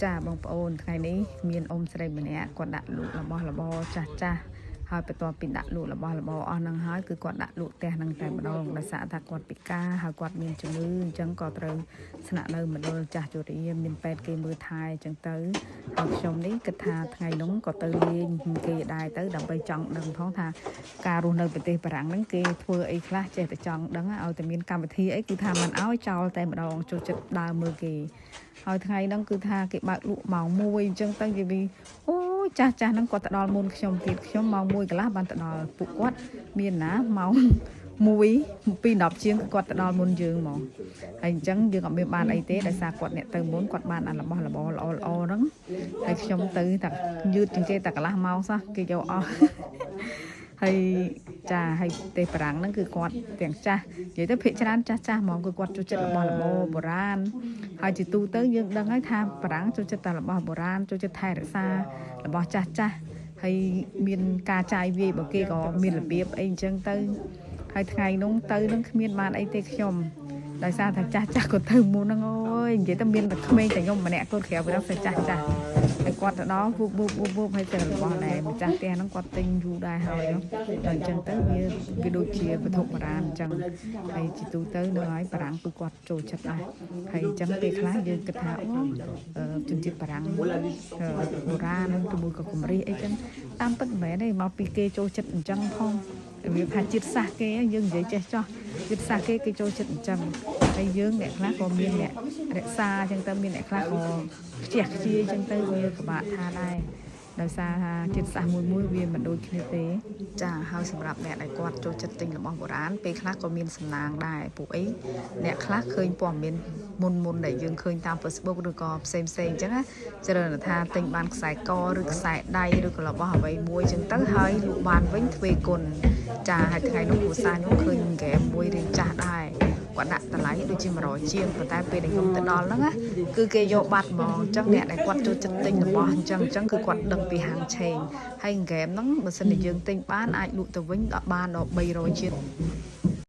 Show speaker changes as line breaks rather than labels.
ចាបងប្អូនថ្ងៃនេះមានអ៊ំស្រីម្នាក់គាត់ដាក់លក់របស់របរចាស់ហើយបន្ទាប់ពីដាក់លក់របស់របរអស់នឹងហើយគឺគាត់ដាក់លក់ផ្ទះនឹងតែម្ដងដោយសារថាគាត់ពិការហើយគាត់មានជំងឺអញ្ចឹងក៏ត្រូវស្នាក់នៅមណ្ឌលចាស់ជរាមានពេទ្យគេមើលថែអញ្ចឹងទៅហើយខ្ញុំនេះគិតថាថ្ងៃនោះក៏ទៅលេងគេដែរទៅដើម្បីចង់ដឹងផងថាការរស់នៅប្រទេសបារាំងហ្នឹងគេធ្វើអីខ្លះចេះតែចង់ដឹងឲ្យតែមានកម្មវិធីអីគឺថាមិនឲ្យចោលតែម្ដងចូលចិត្តដើរមើលគេហើយថ្ងៃហ្នឹងគឺថាគេបើកលក់ម៉ោង1អញ្ចឹងទៅនិយាយអូយចាស់ហ្នឹងគាត់ទៅដល់មុនខ្ញុំទៀតខ្ញុំម៉ោង1កន្លះបានទៅដល់ពួកគាត់មានណាម៉ោង1 2:10ជាងគាត់ទៅដល់មុនយើងហ្មងហើយអញ្ចឹងយើងអត់មានបានអីទេដោយសារគាត់អ្នកទៅមុនគាត់បានអារបស់របរល្អហ្នឹងហើយខ្ញុំទៅតែយឺតជាងគេតែកន្លះម៉ោងសោះគេយកអស់ហើយចាហើយទេបារាំងហ្នឹងគឺគាត់ទាំងចាស់និយាយទៅភាគច្រើនចាស់ហ្មងគឺគាត់ចូលចិត្តរបស់របរបុរាណហើយជាទូទៅយើងដឹងហើយថាបារាំងចូលចិត្តតែរបស់បុរាណចូលចិត្តថែរក្សារបស់ចាស់ហើយមានការចាយវាយរបស់គេក៏មានរបៀបអីអញ្ចឹងទៅហើយថ្ងៃនោះទៅនឹងគ្មានបានអីទេខ្ញុំដោយសារថាចាស់ក៏ទៅមុនហ្នឹងអូយនិយាយទៅមានតែក្មេងតែខ្ញុំម្នាក់គាត់ក្រៅពីនោះតែចាស់ហើយគាត់ទៅដល់វូបហើយទៅរបស់ដែរម្ចាស់ផ្ទះហ្នឹងគាត់ទិញយូរដែរហើយដល់អញ្ចឹងទៅវាដូចជាវត្ថុបុរាណអញ្ចឹងហើយជាទូទៅនៅហើយបារាំងគឺគាត់ចូលចិត្តដែរហើយអញ្ចឹងពេលខ្លះយើងគិតថាជនជាតិបារាំងបុរាណនឹងជាមួយក៏គំរាអីចឹងតាមពិតមិនមែនទេមកពីគេចូលចិត្តអញ្ចឹងផងវាថាជាតិសាសគេយើងនិយាយចេះចោះជាតិសាសគេចូលចិត្តអញ្ចឹងហើយយើងអ្នកខ្លះក៏មានអ្នករក្សាអញ្ចឹងទៅមានអ្នកខ្លះក៏ខ្ជះខ្ជាយអញ្ចឹងទៅវាពិបាកថាដែរដោយសារថាជាតិសាសមួយវាមិនដូចគ្នាទេចាហើយសម្រាប់អ្នកដែលគាត់ចូលចិត្តទិញរបស់បុរាណពេលខ្លះក៏មានសំណាងដែរពួកអីអ្នកខ្លះឃើញព័ត៌មានមុនដែលយើងឃើញតាម Facebook ឬក៏ផ្សេងអញ្ចឹងណាច្រើនថាទិញបានខ្សែកឬខ្សែដៃឬក៏របស់អ្វីមួយអញ្ចឹងទៅហើយលក់បានវិញទ្វេគុណចាហើយថ្ងៃនោះគ្រូសាខ្ញុំឃើញហ្គេមមួយរៀងចាស់ដែរគាត់ដាក់តម្លៃដូចជា100ជាងប៉ុន្តែពេលដែលខ្ញុំទៅដល់ហ្នឹងគឺគេយកបាត់ហ្មងអញ្ចឹងអ្នកដែលគាត់ចូលចិត្តទិញរបស់អញ្ចឹងគឺគាត់ដឹងពីហាងឆេងហើយហ្គេមហ្នឹងបើសិនជាយើងទិញបានអាចលក់ទៅវិញបានដល់300ជាង